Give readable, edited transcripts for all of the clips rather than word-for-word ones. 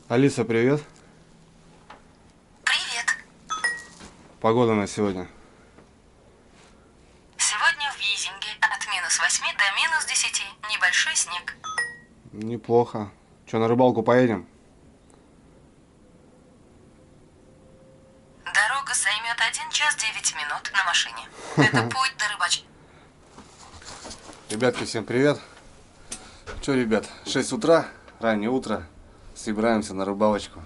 Алиса, привет. Привет. Погода на сегодня. Сегодня в Визинге от -8 до -10. Небольшой снег. Неплохо. Че, на рыбалку поедем? Дорога займет 1 час 9 минут на машине. Это путь до рыбачки. Ребятки, всем привет. Че, ребят, 6 утра, раннее утро. Собираемся на рыбалочку.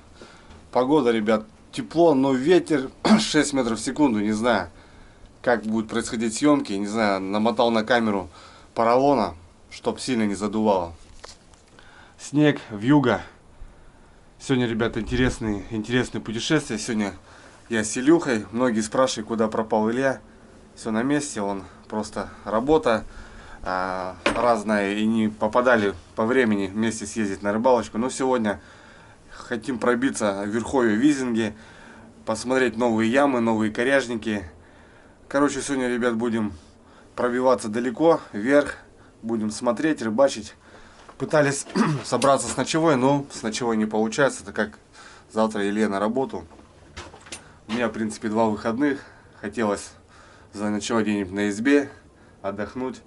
Погода, ребят, тепло, но ветер 6 метров в секунду. Не знаю, как будут происходить съемки. Не знаю, намотал на камеру поролона, чтоб сильно не задувало. Снег, вьюга. Сегодня, ребят, интересные путешествия. Сегодня я с Илюхой. Многие спрашивают, куда пропал Илья. Все на месте, он просто работа разная, и не попадали по времени вместе съездить на рыбалочку. Но сегодня хотим пробиться в верховье Визинги, посмотреть новые ямы, новые коряжники. Короче, сегодня, ребят, будем пробиваться далеко, вверх, будем смотреть, рыбачить. Пытались собраться с ночевой, но с ночевой не получается, так как завтра Илья на работу. У меня, в принципе, 2 выходных. Хотелось заночевать где-нибудь на избе, отдохнуть.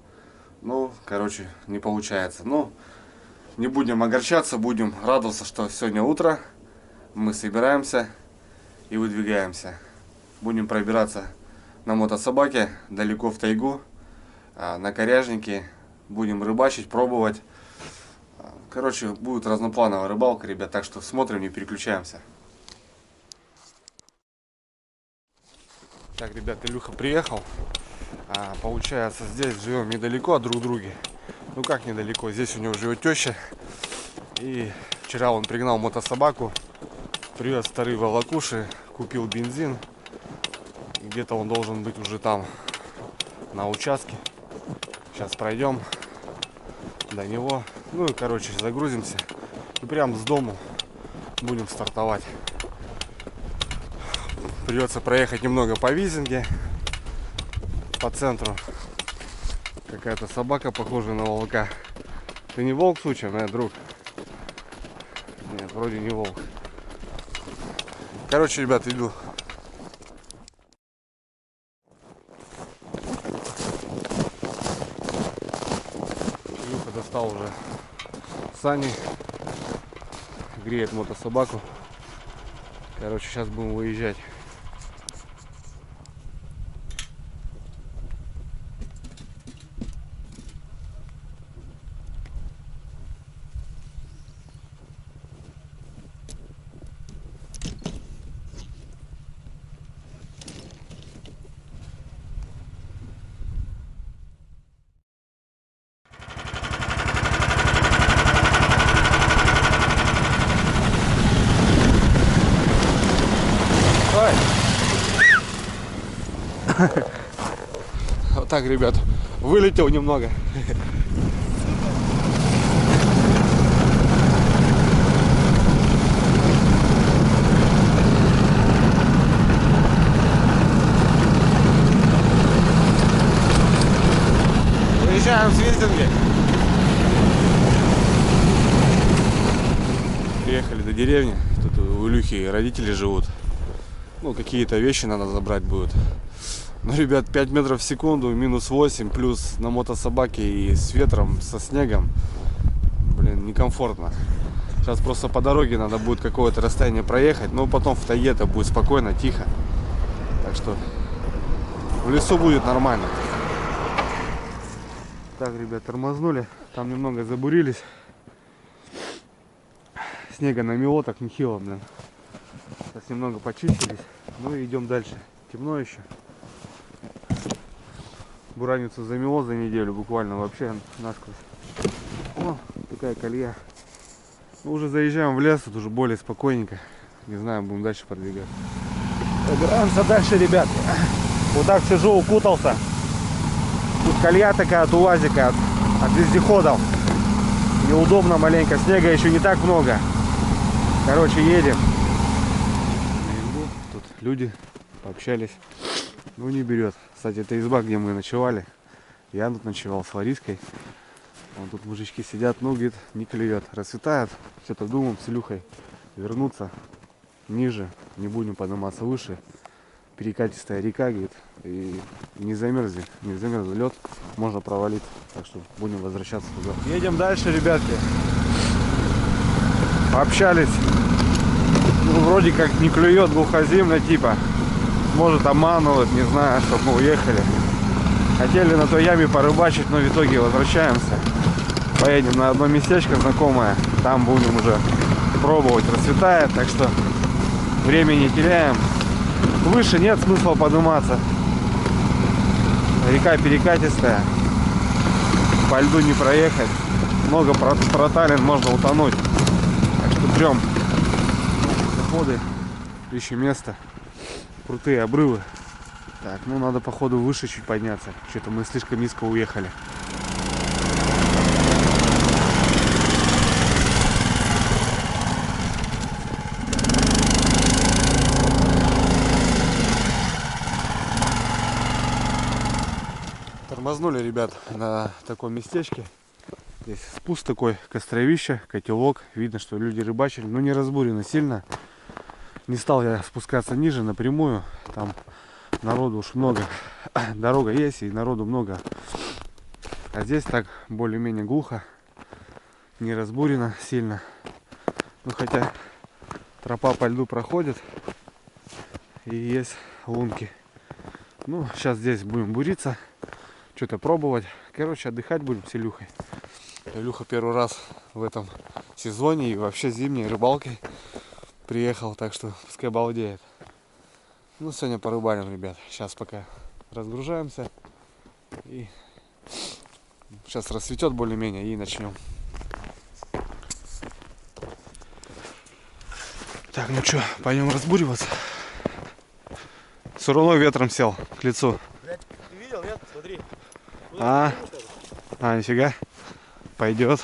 Ну, короче, не получается. Но не будем огорчаться, будем радоваться, что сегодня утро. Мы собираемся и выдвигаемся. Будем пробираться на мотособаке далеко в тайгу, на коряжнике. Будем рыбачить, пробовать. Короче, будет разноплановая рыбалка, ребят, так что смотрим, не переключаемся. Так, ребят, Илюха приехал. Получается, здесь живем недалеко от друг друга. Ну как недалеко, здесь у него живет теща. И вчера он пригнал мотособаку, привез старые волокуши, купил бензин. Где-то он должен быть уже там, на участке. Сейчас пройдем до него. Ну и, короче, загрузимся. И прям с дому будем стартовать. Придется проехать немного по Визинге, по центру. Какая-то собака, похожая на волка. Ты не волк случайно, друг? Нет, вроде не волк. Короче, ребят, иду. Илюха достал уже сани, греет мотособаку. Короче, сейчас будем выезжать. Вот так, ребят, вылетел немного. Выезжаем с Визинги. Приехали до деревни. Тут у Илюхи родители живут. Ну, какие-то вещи надо забрать будет. Ну, ребят, 5 метров в секунду, -8, плюс на мотособаке и с ветром, со снегом. Блин, некомфортно. Сейчас просто по дороге надо будет какое-то расстояние проехать, но потом в тайге-то будет спокойно, тихо. Так что в лесу будет нормально. Так, ребят, тормознули. Там немного забурились. Снега намело так нехило, блин. Сейчас немного почистились. Ну и идем дальше. Темно еще. Бураницу замело за неделю, буквально вообще насквозь. О, такая колея. Ну, уже заезжаем в лес, тут уже более спокойненько. Не знаю, будем дальше продвигаться. Добираемся дальше, ребят. Вот так сижу, укутался. Тут колея такая от УАЗика, от вездеходов. Неудобно маленько, снега еще не так много. Короче, едем. Тут люди пообщались. Ну, не берет. Кстати, это изба, где мы ночевали. Я тут ночевал с Лариской. Вон тут мужички сидят, ну, говорит, не клюет. Расцветает. Что-то думаем с Илюхой. вернуться ниже, не будем подниматься выше. Перекатистая река, говорит, и не замерзли лед, можно провалить, так что будем возвращаться туда. Едем дальше, ребятки. Пообщались, ну, вроде как не клюет, глухоземно типа, может обманывают, не знаю, чтобы мы уехали. Хотели на той яме порыбачить, но в итоге возвращаемся. Поедем на одно местечко знакомое, там будем уже пробовать, расцветает, так что времени не теряем. Выше нет смысла подниматься. Река перекатистая, по льду не проехать, много проталин, можно утонуть. Так что прям заходы, ищем место, крутые обрывы. Так, ну надо походу выше чуть подняться, что-то мы слишком низко уехали. Тормознули, ребят, на таком местечке. Здесь спуск такой, костровище, котелок. Видно, что люди рыбачили, но не разбурено сильно. Не стал я спускаться ниже напрямую. Там народу уж много. Дорога есть и народу много. А здесь так более-менее глухо. Не разбурено сильно. Ну хотя тропа по льду проходит. И есть лунки. Ну, сейчас здесь будем буриться. Что-то пробовать. Короче, отдыхать будем с Илюхой. Илюха первый раз в этом сезоне и вообще зимней рыбалкой приехал, так что пускай балдеет. Ну, сегодня порыбалим, ребят. Сейчас пока разгружаемся. И сейчас рассветет более-менее и начнем. Так, ну что, пойдем разбуриваться. Все равно ветром сел к лицу. Блядь, ты видел, нет? Смотри. Нифига. Пойдет.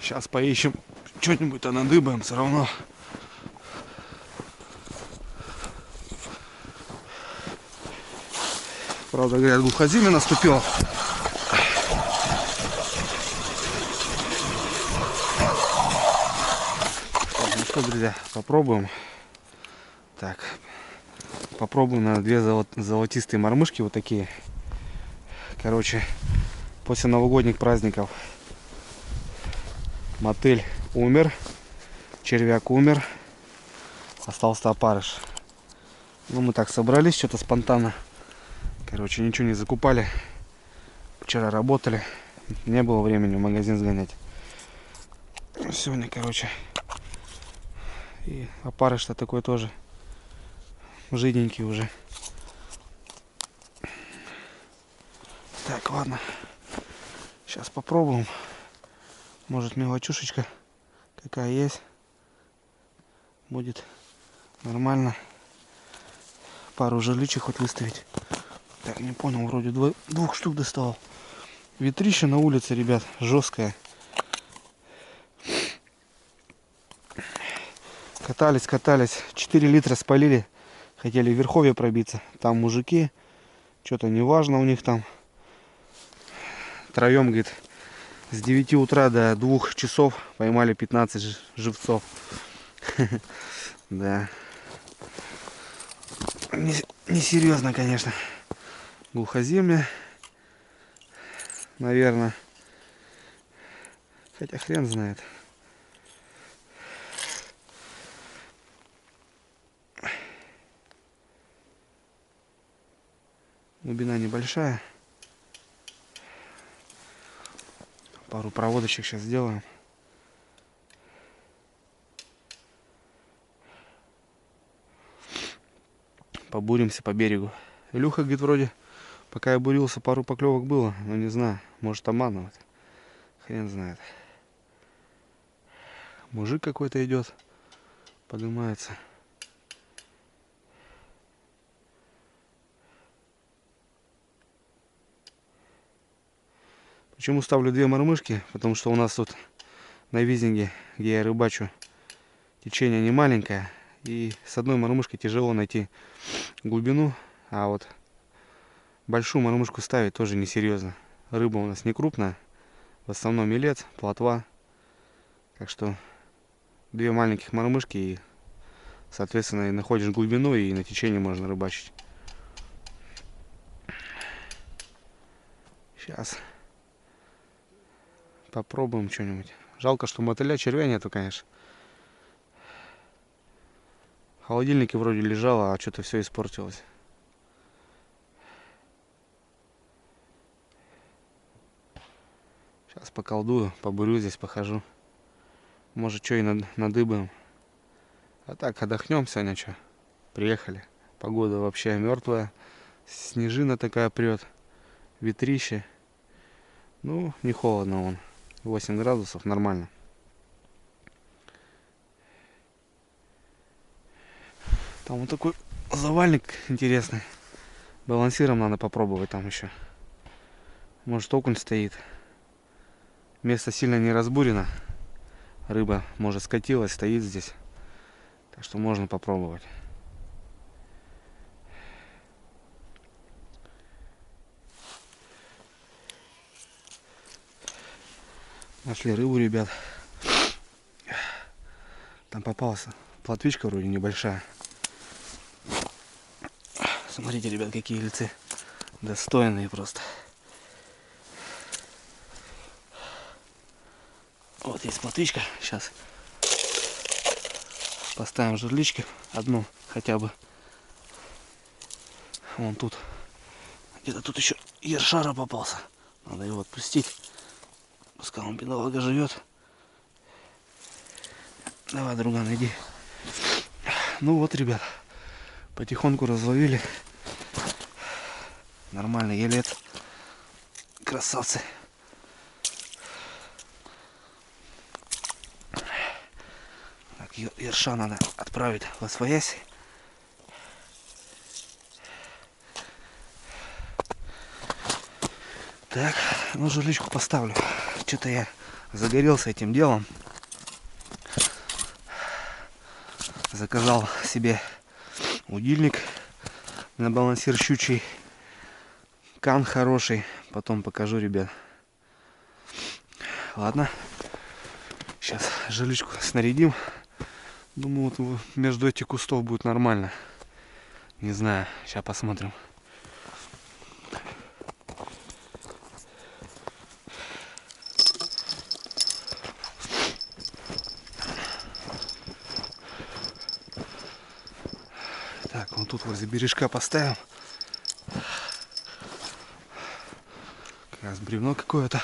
Сейчас поищем что-нибудь-то надыбаем все равно. Правда, говорят, глухозимье наступило. Ну что, друзья, попробуем. Так, попробуем на две золотистые мормышки вот такие. Короче, после новогодних праздников мотыль умер, червяк умер, остался опарыш. Ну, мы так собрались, что-то спонтанно. Короче, ничего не закупали. Вчера работали. Не было времени в магазин сгонять. Сегодня, короче. И опарыш-то такой тоже жиденький уже. Так, ладно. Сейчас попробуем. Может, мелочушечка какая есть. Будет нормально. Пару жерличек хоть выставить. Так, не понял, вроде двух штук достал. Ветрище на улице, ребят, жесткое. Катались, 4 литра спалили. Хотели в Верховье пробиться. Там мужики, что-то неважно у них там. Троем, говорит, с 9 утра до 2 часов поймали 15 живцов. Да. Несерьезно, конечно. Глухоземля, наверное. Хотя хрен знает. Глубина небольшая. Пару проводочек сейчас сделаем. Побуримся по берегу. Илюха, говорит, вроде, пока я бурился, пару поклевок было. Но не знаю, может обманывать. Хрен знает. Мужик какой-то идет. Поднимается. Почему ставлю две мормышки? Потому что у нас тут на Визинге, где я рыбачу, течение не маленькое. И с одной мормышкой тяжело найти глубину, а вот большую мормышку ставить тоже несерьезно. Рыба у нас не крупная, в основном мелец, плотва. Так что две маленьких мормышки и, соответственно, и находишь глубину, и на течение можно рыбачить. Сейчас попробуем что-нибудь. Жалко, что мотыля, червя нету, конечно. В холодильнике вроде лежало, а что-то все испортилось. Сейчас поколдую, побурю здесь, похожу. Может, что и надыбаем. А так, отдохнем сегодня, что. Приехали. Погода вообще мертвая. Снежина такая прет. Ветрище. Ну, не холодно вон. 8 градусов, нормально. Там вот такой завальник интересный. Балансиром надо попробовать там еще. Может, окунь стоит. Место сильно не разбурено. Рыба, может, скатилась, стоит здесь. Так что можно попробовать. Нашли рыбу, ребят. Там попался плотвичка вроде небольшая. Смотрите, ребят, какие льцы. Достойные просто. Вот есть плотвичка. Сейчас поставим жерлички. Одну хотя бы. Вон тут. Где-то тут еще ершара попался. Надо его отпустить. Пускай он, бедолага, живет. Давай, друган, иди. Ну вот, ребят. Потихоньку разловили. Нормальный елец. Красавцы. Так, ерша надо отправить в освоясь. Так, ну жерличку поставлю. Что-то я загорелся этим делом. Заказал себе удильник на балансир щучий. Кан хороший. Потом покажу, ребят. Ладно. Сейчас жерличку снарядим. Думаю, вот между этих кустов будет нормально. Не знаю. Сейчас посмотрим. Так, вот тут возле бережка поставим. Как раз бревно какое-то.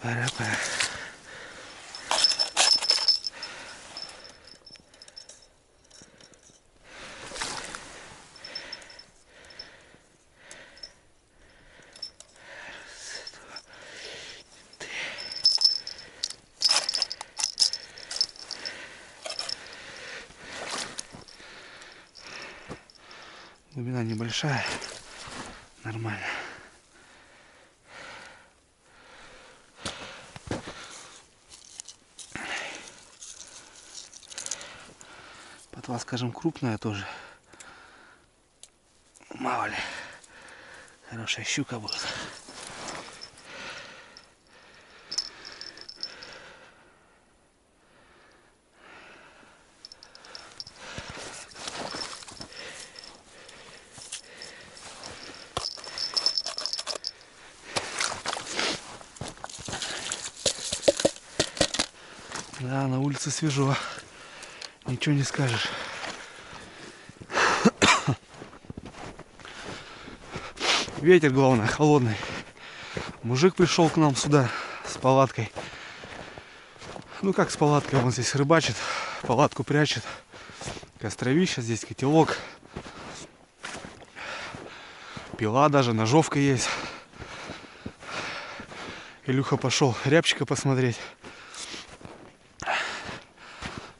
Пара-пара. Глубина небольшая. Нормально. Плотва, скажем, крупная тоже. Мало ли. Хорошая щука будет. Да, на улице свежо. Ничего не скажешь. Ветер, главное, холодный. Мужик пришел к нам сюда с палаткой. Ну как с палаткой, он здесь рыбачит, палатку прячет. Костровище, здесь котелок. пила даже, ножовка есть. Илюха пошел рябчика посмотреть.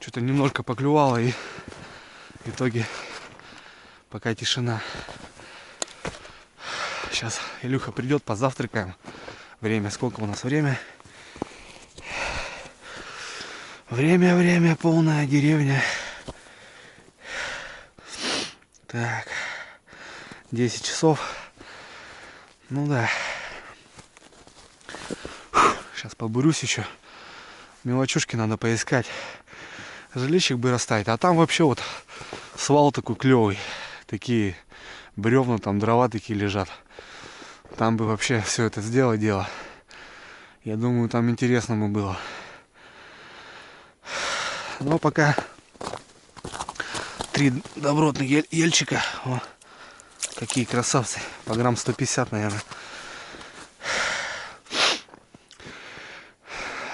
Что-то немножко поклювало, и в итоге пока тишина. Сейчас Илюха придет, позавтракаем. Время, сколько у нас время? Время, полная деревня. Так, 10 часов. Ну да. Сейчас побурюсь еще. Мелочушки надо поискать. Жилищик бы расставить. А там вообще вот свал такой клевый. Такие бревна, там дрова такие лежат. Там бы вообще все это сделать дело. Я думаю, там интересно бы было. Но пока 3 добротных ельчика. О, какие красавцы. По грамм 150, наверное.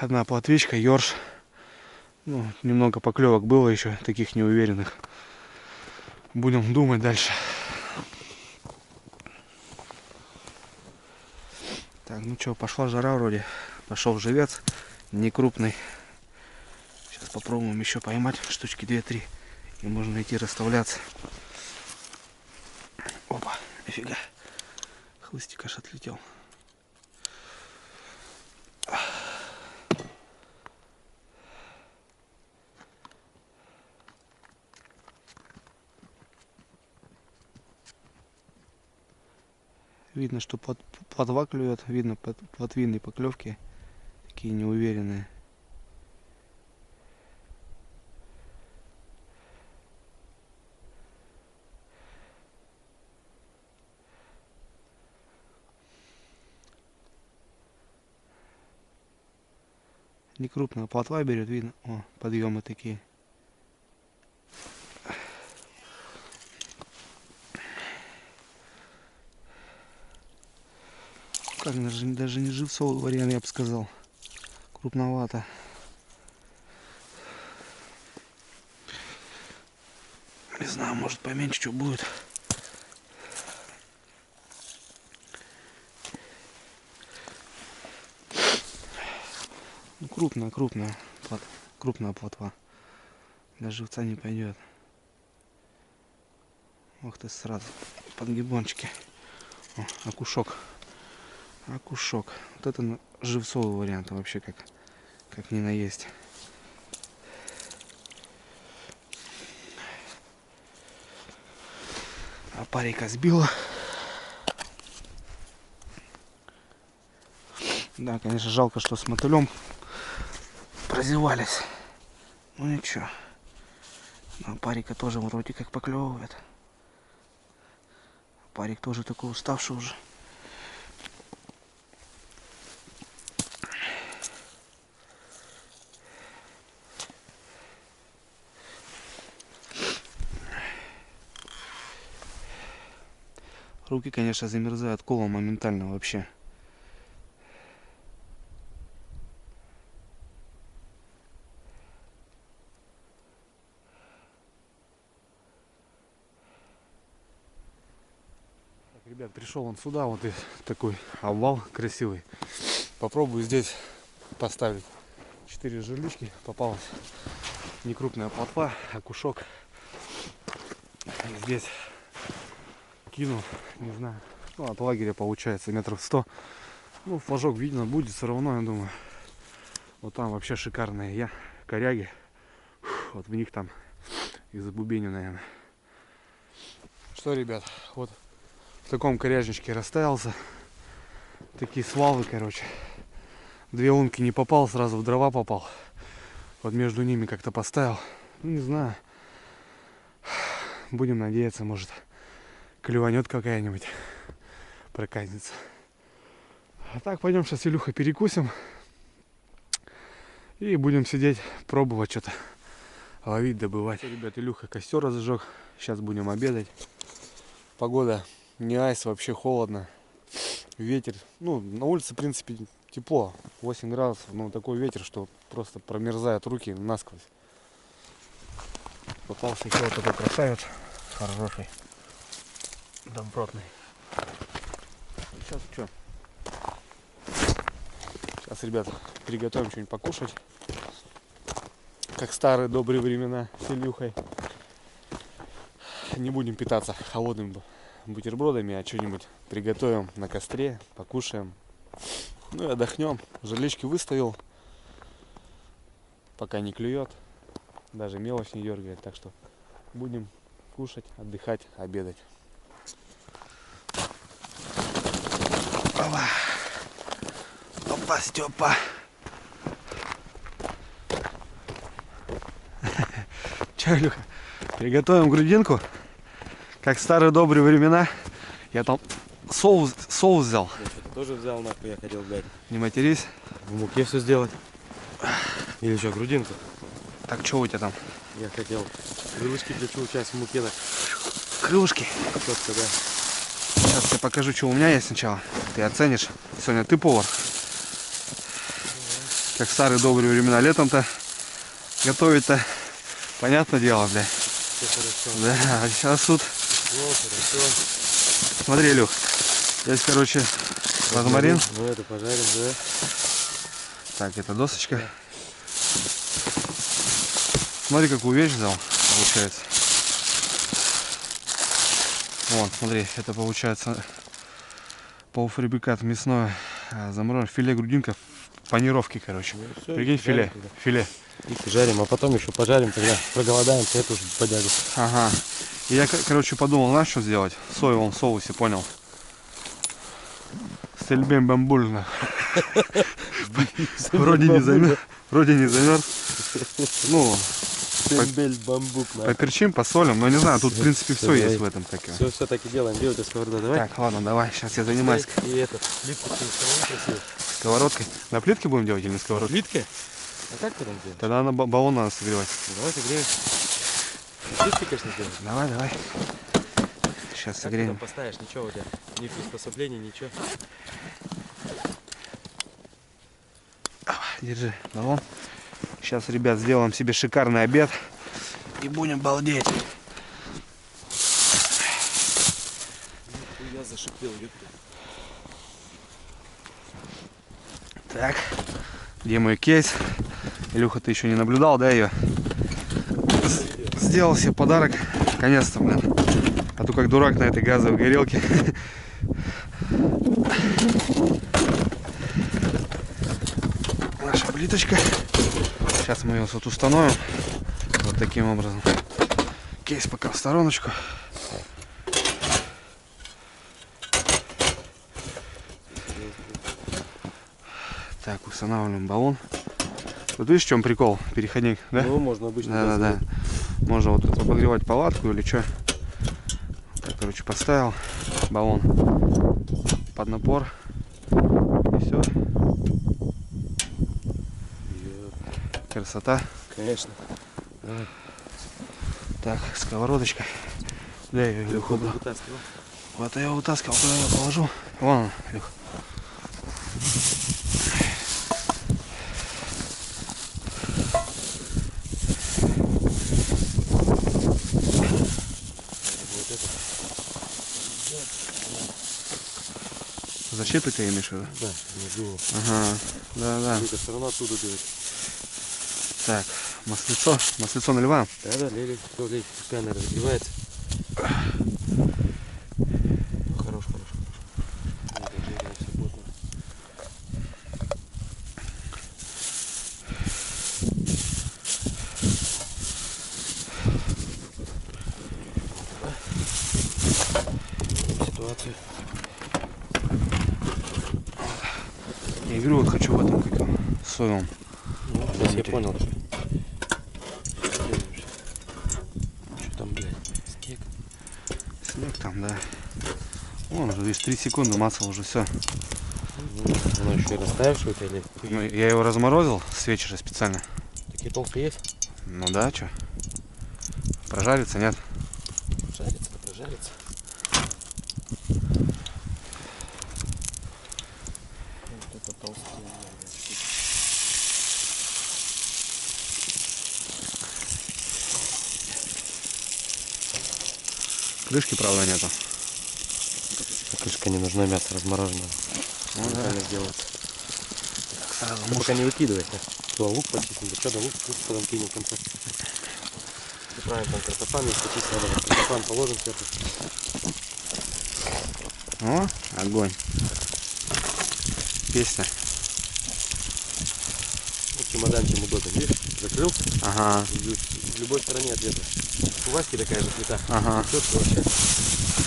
Одна плотвичка, ёрш. Ну, немного поклевок было еще, таких неуверенных. Будем думать дальше. Так, ну что, пошла жара вроде. Пошел живец, не крупный. Сейчас попробуем еще поймать штучки 2-3. И можно идти расставляться. Опа, нифига. Хлыстик аж отлетел. Видно, что плотва клюет, видно плотвинные поклевки, такие неуверенные. Не крупная плотва берет, видно. О, подъемы такие. Как даже не живцовый вариант, я бы сказал. Крупновато. Не знаю, может поменьше что будет. Ну, крупная плотва. Для живца не пойдет. Ох ты, сразу подгибончики. О, окушок. Окушок. Вот это живцовый вариант вообще как ни на есть. А парика сбила. Да, конечно, жалко, что с мотылем прозевались. Ну ничего. Но парика тоже вроде как поклевывает. Парик тоже такой уставший уже. Руки, конечно, замерзают колом моментально вообще. Так, ребят, пришел он сюда, вот и такой обвал красивый. Попробую здесь поставить 4 жерлички. Попалась некрупная плотва, окушок. И здесь кину, не знаю, ну, от лагеря получается метров 100. Ну, флажок видно будет все равно, я думаю. Вот там вообще шикарные коряги. Вот в них там и забубеню, наверное. Что, ребят, вот в таком коряжничке расставился. Такие свалы, короче. 2 лунки не попал, сразу в дрова попал. Вот между ними как-то поставил. Ну, не знаю. Будем надеяться, может, клюванет какая-нибудь проказница. А так, пойдем сейчас с Илюхой перекусим. И будем сидеть, пробовать что-то ловить, добывать. Ребят, Илюха костер разжег. Сейчас будем обедать. Погода не айс, вообще холодно. Ветер. Ну, на улице, в принципе, тепло. 8 градусов. Но такой ветер, что просто промерзают руки насквозь. Попался еще вот такой красавец. Хороший. Добротный. Сейчас что? Сейчас, ребят, приготовим что-нибудь покушать. Как в старые добрые времена с Илюхой. Не будем питаться холодными бутербродами, а что-нибудь приготовим на костре, покушаем. Ну и отдохнем. Жерлечки выставил. Пока не клюет. Даже мелочь не дергает. Так что будем кушать, отдыхать, обедать. Опа, опа, Степа. Че, Илюха, приготовим грудинку, как в старые добрые времена. Я там соус взял. Я что-то тоже взял, нахуй, я хотел, блядь, Не матерись. в муке все сделать. Или что, грудинку? Так, что у тебя там? Я хотел крылышки ключевую часть в муке, так, Крылышки. четко, да. Сейчас я покажу, что у меня есть сначала. Ты оценишь. Сегодня ты повар. Как в старые добрые времена. Летом-то готовить-то, понятное дело, блядь. Все хорошо. Да, а сейчас тут, Хорошо. смотри, Илюх, здесь, короче, розмарин. Ну это пожарим, да. Так, это досочка. Смотри, какую вещь взял, получается. Вот, смотри, это получается полуфабрикат мясное, замороженное филе грудинка в панировке, короче. Ну, всё, Прикинь, филе, жарим тогда. филе. И жарим, а потом еще пожарим, тогда проголодаемся, это уже подядю. Ага. И я, короче, подумал, знаешь, что сделать? В соевом соусе, понял? С эльбем бамбульно. Вроде не замерз. Вроде не замерз. Ну, Тембель бамбук, на. поперчим, посолим, но не знаю, тут, в принципе, все Давай. есть в этом, как его. Все таки делаем, делайте сковороду, давай. Так, ладно, давай, сейчас я занимаюсь И это, плитку красиво. сковородкой. На плитке будем делать или на сковородке? Плиткой? А как потом делать? Тогда на баллон надо согревать. Ну, давай согреем. Плиткой, конечно, делаем. Давай, давай. Сейчас Как ты там согреем. поставишь, ничего у тебя, ни приспособлений, ничего. Держи баллон. Сейчас, ребят, сделаем себе шикарный обед. И будем балдеть. Я зашипел, ёпта. Так, где мой кейс? Илюха, ты еще не наблюдал, да, ее? Сделал себе подарок. Наконец-то, блин. А то как дурак на этой газовой горелке. Наша плиточка. Сейчас мы ее вот установим. Вот таким образом. Кейс пока в стороночку. Так, устанавливаем баллон. Вот видишь, в чем прикол? Переходник, да? Ну, можно обычно. Да. Можно вот тут обогревать палатку или что. Так, короче, поставил баллон под напор. И все. Красота. Конечно. Давай. Так, сковородочка. Да, я ее Илюха убрал. Вытаскивал. Вот я его вытаскивал, куда я его положу. Вон он, Илюха. Защиты ты имеешь в виду? Да, не думал. Ага, да. Это все равно оттуда берет. Так, маслицо наливаем. Да, лей, все, лей, пускай она разогревается. Хорош. Это жирно, все плотно. Ситуацию. Я говорю, вот хочу в этом каком соевом. Ну, сейчас я понял. Что там, блядь, снег? Снег там, да. Вон уже, видишь, 3 секунды масло уже все. Оно еще и растаявшее у тебя или? Ну, я его разморозил с вечера специально. Такие толстые есть? Ну да, что? Прожарится, нет? Прожарится. Вот это толстые. Крышки, правда, нету. Крышка не нужна, мясо размороженное. Ну да. Правильно сделается. Сразу Ты пока не выкидывайся. Что, лук почистим, да что, да лук потом кинем в конце. И правильно, там картофан, если почистить надо, картофан положим сверху. О, огонь. Песня. Ну, чемоданчик удобен, видишь? Закрыл, Ага. в любой стороне от ветра. У Васьки такая же плита. Ага. Четко вообще.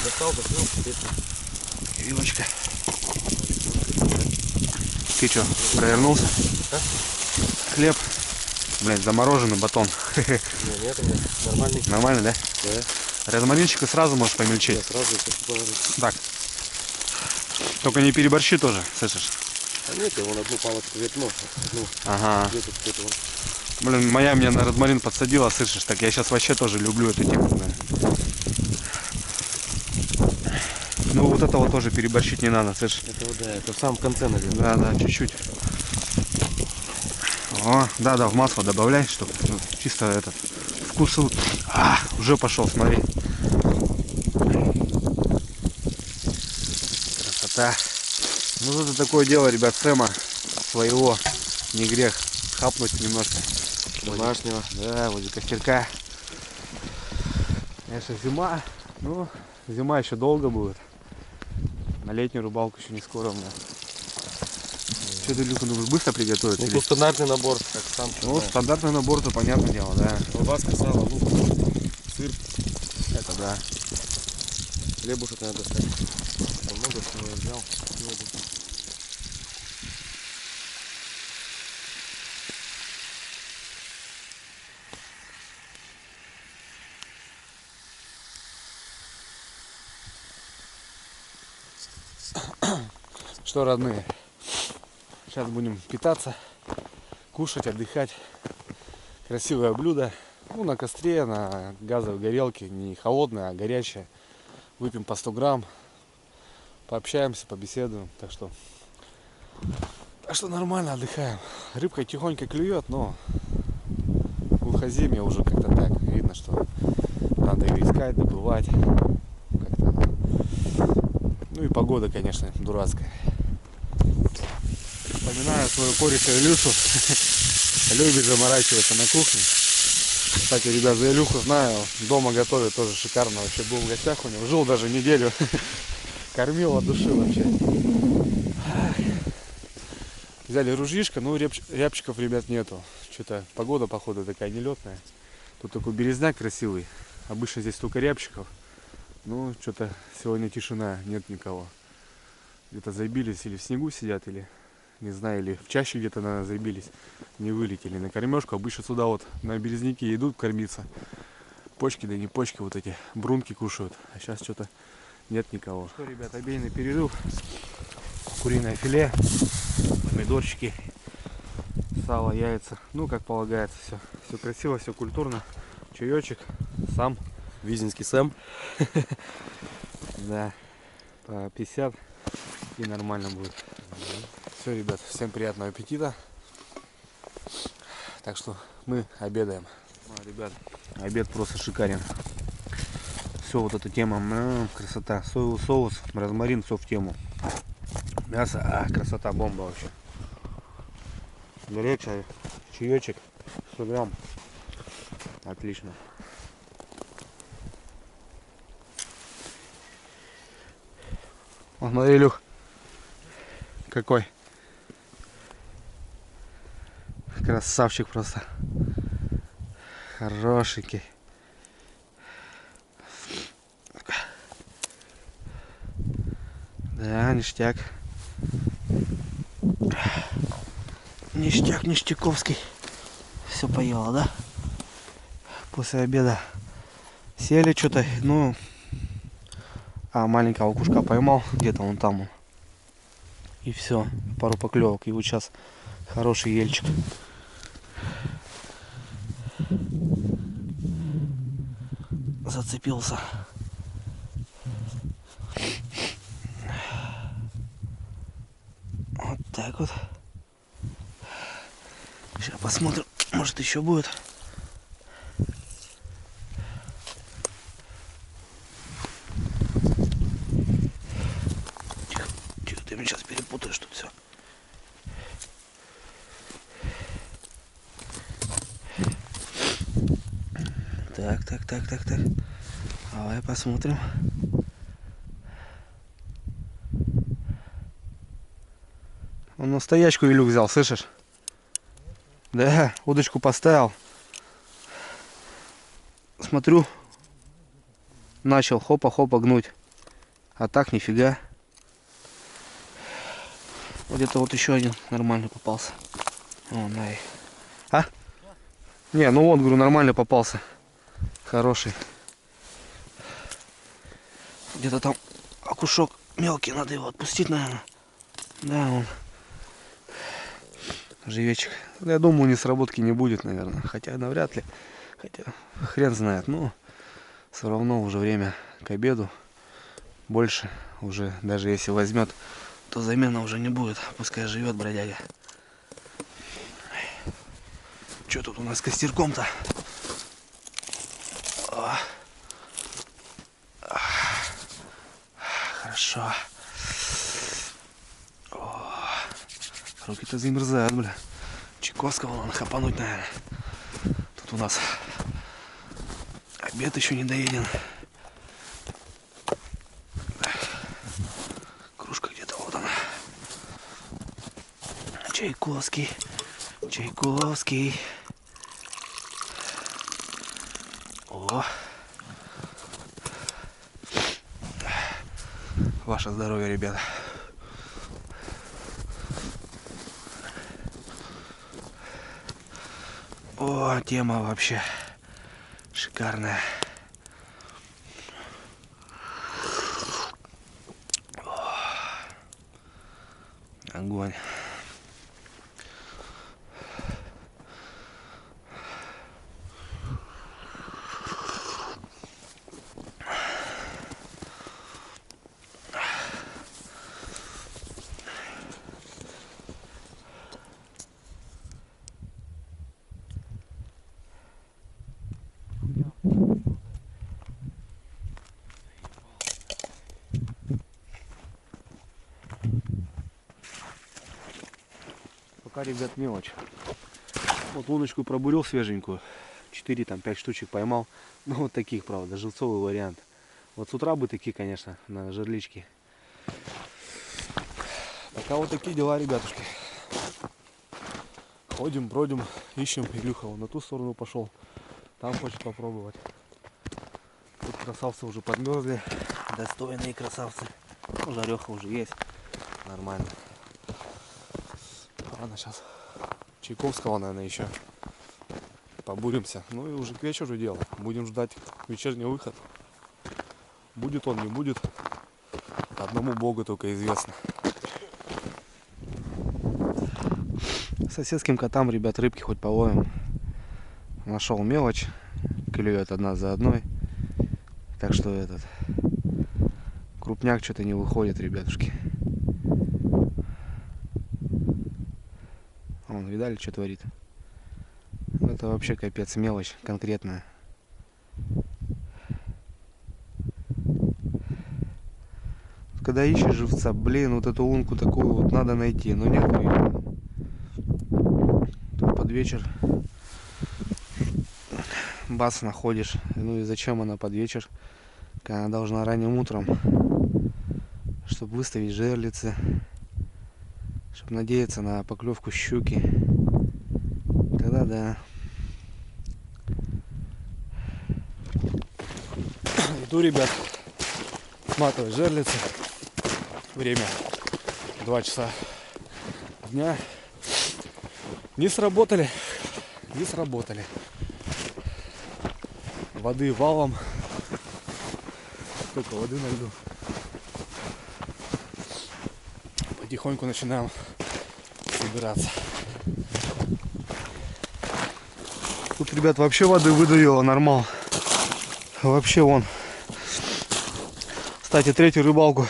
Достал, закрыл, песня. Вилочка. Ты что, провернулся? А? Хлеб. Блять, замороженный батон. Нет, нормальный. Нормально, да? Да. Розмаринчик и сразу можешь Я помельчить. сразу хочу положить. Так. Только не переборщи тоже, слышишь? А нет, я вон одну палочку ветну. Одну Ага. где-то вон. Блин, моя меня на розмарин подсадила, слышишь? Так я сейчас вообще тоже люблю эту тему. Блин. Ну вот этого тоже переборщить не надо, слышишь? Это вот, да, это в самом конце, наверное. Да, да, чуть-чуть. О, да, да, в масло добавляй, чтобы чисто этот вкус. Уже пошел, смотри. Красота. Ну это такое дело, ребят, Сэма своего. Не грех хапнуть немножко. Домашнего. Да, возле костерка. Конечно, зима. Ну, зима еще долго будет. На летнюю рыбалку еще не скоро у меня. Что ты, Люка, думаешь, быстро приготовить? Ну, или- тут стандартный набор, как сам. Ну, стандартный набор-то, понятное дело, да. Колбаска, сало, лук, сыр. Это да. Хлебушек надо достать. Много всего я взял. Что, родные, сейчас будем питаться, кушать, отдыхать. Красивое блюдо. Ну, на костре, на газовой горелке. Не холодное, а горячее. Выпьем по 100 грамм. Пообщаемся, побеседуем. Так что нормально отдыхаем. Рыбка тихонько клюет, но глухоземье уже как-то так. Видно, что надо ее искать, добывать. Как-то. Ну и погода, конечно, дурацкая. Вспоминаю свою кореша Илюшу. Любит заморачиваться на кухне. Кстати, ребят, за Илюху знаю, дома готовит тоже шикарно. Вообще был в гостях у него, жил даже неделю. Кормил от души вообще. Взяли ружьишко, но рябчиков, ребят, нету. Что-то погода, походу, такая нелетная. Тут такой березняк красивый. Обычно здесь только рябчиков. Ну, что-то сегодня тишина, нет никого. Где-то забились или в снегу сидят, или, не знаю, или в чаще где-то, наверное, забились. Не вылетели на кормежку. Обычно сюда вот на березняки идут кормиться. Почки, да не почки, вот эти брунки кушают. А сейчас что-то нет никого. Что, ребят, обеденный перерыв. Куриное филе, помидорчики, сало, яйца. Ну, как полагается, все. Все красиво, все культурно. Чаечек, сам. Визинский Сэм. Да, по 50 и нормально будет. Все, ребят, всем приятного аппетита. Так что мы обедаем. Ребят, обед просто шикарен. Все, вот эта тема, красота. Соевый соус, розмарин, все в тему. Мясо, красота, бомба вообще. Горячий чаечек, 100 грамм. Отлично. Вот смотри, Илюх, какой красавчик просто. Хорошенький. Да, ништяк. Ништяк, ништяковский. Все поела, да? После обеда сели что-то, ну, маленького кушка поймал, где-то он там. И все, пару поклевок. И вот сейчас хороший ельчик. Зацепился. Вот так вот. Сейчас посмотрим, может еще будет. ты мне сейчас перепутаешь тут все. Так. Давай посмотрим. Он на стоячку Илюк взял, слышишь? Да, удочку поставил. Смотрю, начал хопа-хопа гнуть. А так нифига. Вот где-то вот еще один нормально попался. Вон, ай. А? Не, ну вон, говорю, нормально попался. Хороший. Где-то там окушок мелкий, надо его отпустить, наверное. Да, он. Живечек. Я думаю, ни сработки не будет, наверное. Хотя навряд ли. Хотя хрен знает. Но все равно уже время к обеду. Больше уже, даже если возьмет, то замена уже не будет. Пускай живет бродяга. Что тут у нас с костерком-то? Хорошо. Руки-то замерзают, бля. Чайковского надо хапануть, наверное. Тут у нас обед еще не доеден. Кружка где-то вот она. Чайковский. О. Ваше здоровье, ребята. О, тема вообще шикарная. О, огонь. Пока, ребят, мелочь. Вот удочку пробурил свеженькую. 4-5 штучек поймал. Ну вот таких, правда, живцовый вариант. Вот с утра бы такие, конечно, на жерличке. Пока вот такие дела, ребятушки. Ходим, бродим, ищем. Илюха вон на ту сторону пошел. Там хочет попробовать. Тут красавцы уже подмерзли. Достойные красавцы. Ну, жареха уже есть. Нормально. Ладно, сейчас Чайковского, наверное, еще побуримся. Ну и уже к вечеру дело. Будем ждать вечерний выход. Будет он, не будет. Одному Богу только известно. Соседским котам, ребят, рыбки хоть половим. Нашел мелочь. Клюет одна за одной. Так что этот крупняк что-то не выходит, ребятушки. Вон, видали, что творит? Это вообще капец, мелочь конкретная. Когда ищешь живца, блин, вот эту лунку такую вот надо найти, но нет ее. Тут под вечер бац находишь. Ну и зачем она под вечер, когда она должна ранним утром, чтобы выставить жерлицы, чтобы надеяться на поклевку щуки. Тогда да. Иду, ребят, сматывать жерлицы. Время 2 часа дня. Не сработали. Воды валом. Сколько воды на льду. Потихоньку начинаем собираться. Тут, ребят, вообще воды выдавило нормал. Вообще вон. Кстати, третью рыбалку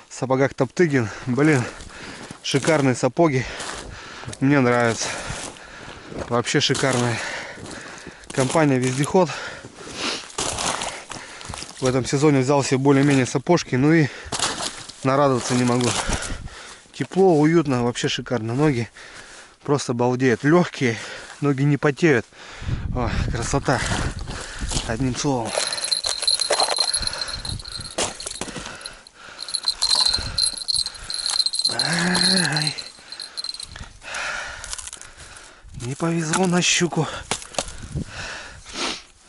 в сапогах Топтыгин. Блин, шикарные сапоги. Мне нравятся. Вообще шикарная. Компания Вездеход. В этом сезоне взял себе более-менее сапожки. Ну и нарадоваться не могу. Тепло, уютно, вообще шикарно. Ноги просто балдеют. Легкие, ноги не потеют. О, красота. Одним словом. Ай. Не повезло на щуку.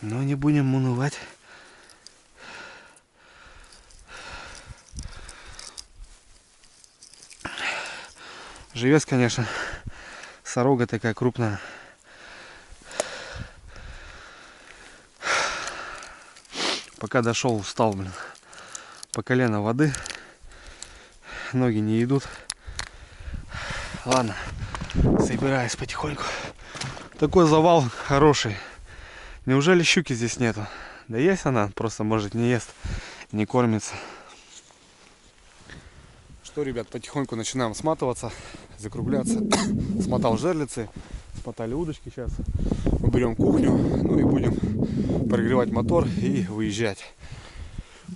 Но не будем унывать. Живец, конечно, сорога такая крупная. Пока дошел, устал, блин. По колено воды. Ноги не идут. Ладно, собираюсь потихоньку. Такой завал хороший. Неужели щуки здесь нету? Да есть она, просто может не ест, не кормится. Что, ребят, потихоньку начинаем сматываться, закругляться. Смотал жерлицы, смотали удочки. Сейчас мы берем кухню, ну и будем прогревать мотор и выезжать.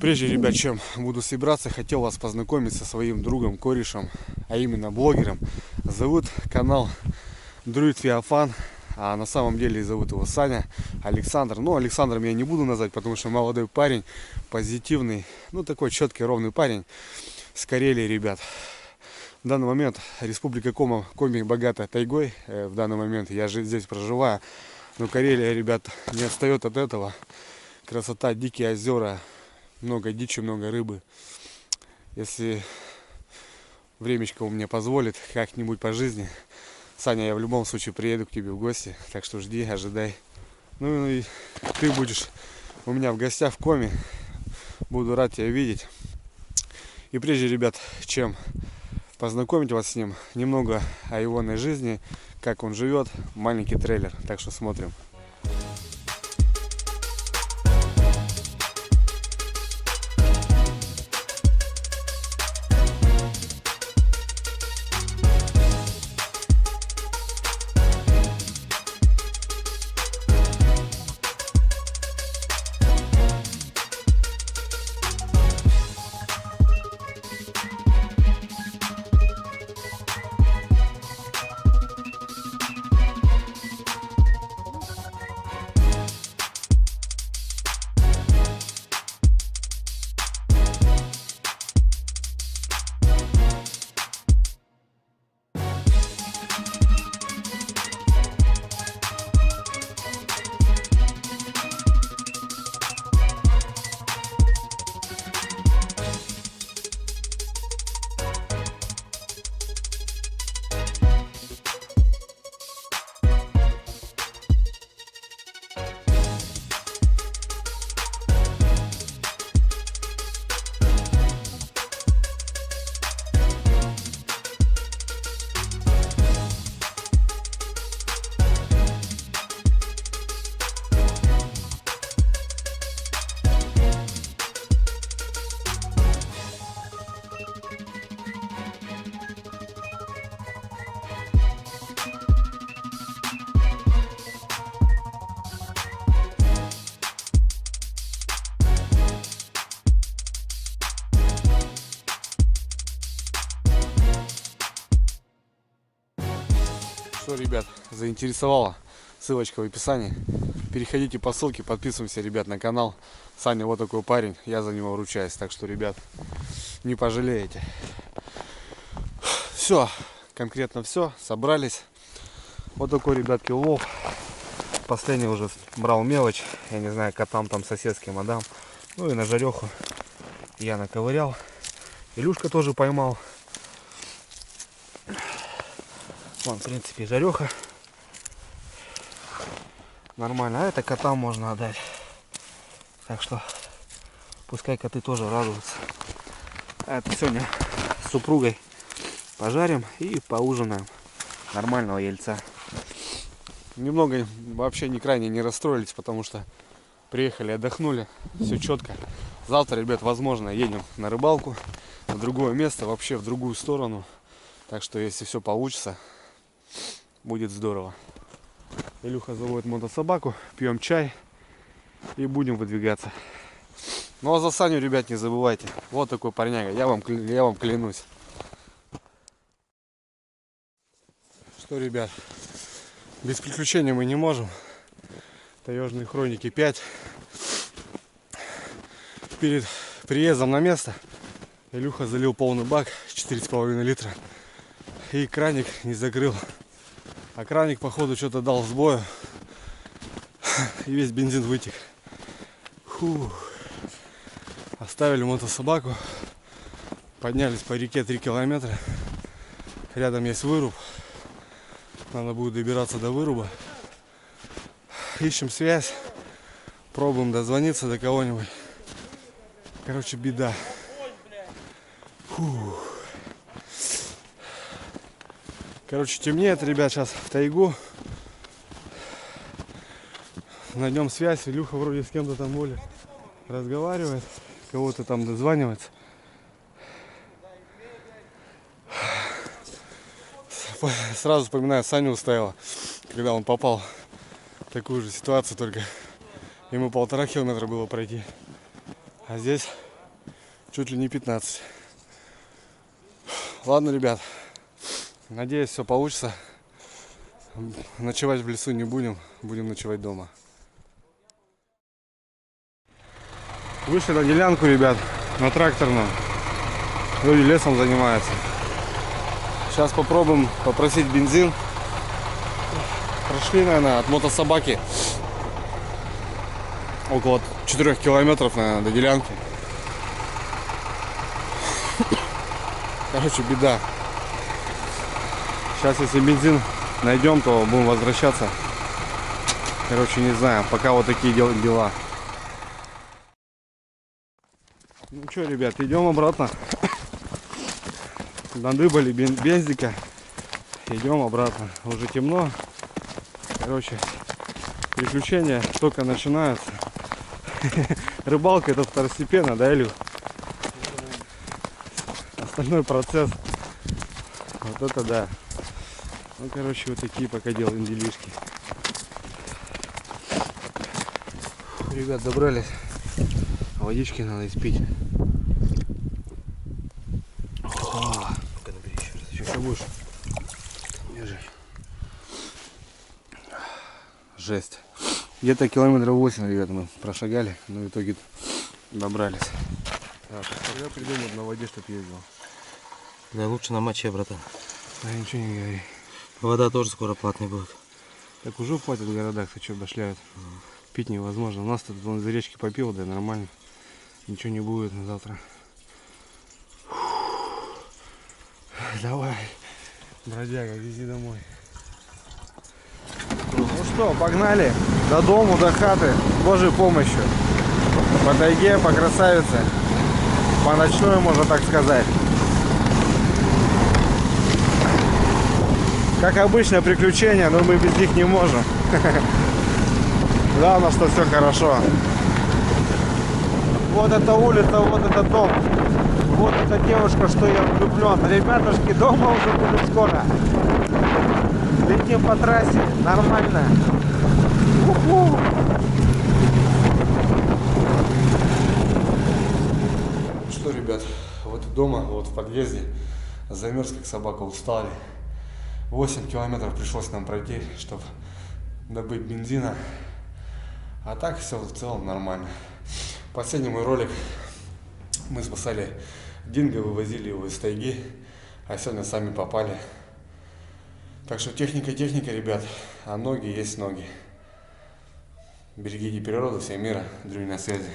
Прежде, ребят, чем буду собираться, хотел вас познакомить со своим другом, корешем, а именно блогером. Зовут канал Друид Феофан, а на самом деле зовут его Саня, Александр. Но Александром я не буду назвать, потому что молодой парень, позитивный, ну такой четкий, ровный парень. С Карелии, ребят. В данный момент республика Коми богата тайгой. В данный момент я здесь проживаю. Но Карелия, ребят, не отстает от этого. Красота, дикие озера, много дичи, много рыбы. Если времечко у меня позволит, как-нибудь по жизни, Саня, я в любом случае приеду к тебе в гости. Так что жди, ожидай. Ну и ты будешь у меня в гостях в Коми. Буду рад тебя видеть. И прежде, ребят, чем познакомить вас с ним, немного о его жизни, как он живет, маленький трейлер. Так что смотрим. Что, ребят, заинтересовало, ссылочка в описании. Переходите по ссылке, подписываемся, ребят, на канал. Саня вот такой парень, я за него ручаюсь. Так что, ребят, не пожалеете. Все, конкретно все, собрались. Вот такой, ребятки, улов. Последний уже брал мелочь, я не знаю, котам там соседским отдам. Ну и на жареху я наковырял. Илюшка тоже поймал. Вон, в принципе, жареха. Нормально. А это котам можно отдать. Так что пускай коты тоже радуются. А это сегодня с супругой пожарим и поужинаем. Нормального яйца. Немного вообще не крайне не расстроились, потому что приехали, отдохнули. Все четко. Завтра, ребят, возможно, едем на рыбалку. В другое место, вообще в другую сторону. Так что, если все получится, будет здорово. Илюха заводит мотособаку, пьем чай и будем выдвигаться. Ну а за Саню, ребят, не забывайте. Вот такой парняга, я вам клянусь. Что, ребят, без приключений мы не можем. Таежные хроники 5. Перед приездом на место Илюха залил полный бак, 4,5 литра. И краник не закрыл. А краник, походу, что-то дал сбою. И весь бензин вытек. Фух. Оставили мотособаку. Поднялись по реке 3 километра. Рядом есть выруб. Надо будет добираться до выруба. Ищем связь. Пробуем дозвониться до кого-нибудь. Короче, беда. Фух. Короче, темнеет, ребят, сейчас в тайгу. Найдем связь. Илюха вроде с кем-то там более разговаривает. Кого-то там дозванивается. Сразу вспоминаю Саню Устаева, когда он попал в такую же ситуацию, только ему 1,5 километра было пройти. А здесь чуть ли не 15. Ладно, ребят. Надеюсь, все получится. Ночевать в лесу не будем. Будем ночевать дома. Вышли на делянку, ребят, на тракторном. Люди лесом занимаются. Сейчас попробуем попросить бензин. Прошли, наверное, от мотособаки около 4 километров, наверное, до делянки. Короче, беда. Сейчас, если бензин найдем, то будем возвращаться. Короче, не знаю. Пока вот такие дела. Ну что, ребят, идем обратно. Надыбали бензика. Идем обратно. Уже темно. Короче, приключения только начинаются. Рыбалка это второстепенно, да, Илю? Остальной процесс. Вот это да. Ну, короче, вот такие пока делаем делишки. Ребят, добрались. Водички надо испить. Что будешь? Держи. Жесть. Где-то километров 8, ребят, мы прошагали, но в итоге добрались. Так, когда придумают на воде, чтоб ездил? Да лучше на моче, братан. Да ничего не говори. Вода тоже скоро платной будет. Так уже платят в городах, ты что, башляют? Пить невозможно. У нас тут вон из речки попил, да нормально. Ничего не будет на завтра. Давай, бродяга, вези домой. Ну что, погнали до дому, до хаты, с Божьей помощью. По тайге, по красавице, по ночной, можно так сказать. Как обычно, приключения, но мы без них не можем. Главное, что все хорошо. Вот эта улица, вот этот дом. Вот эта девушка, что я влюблен. Ребятушки, дома уже будут скоро. Летим по трассе, нормально. У-ху. Что, ребят, вот дома, вот в подъезде. Замерз, как собака, устали. 8 километров пришлось нам пройти, чтобы добыть бензина. А так все в целом нормально. Последний мой ролик мы спасали динго, вывозили его из тайги, а сегодня сами попали. Так что техника, ребят, а ноги есть ноги. Берегите природу, всем мира, Дрюня на связи.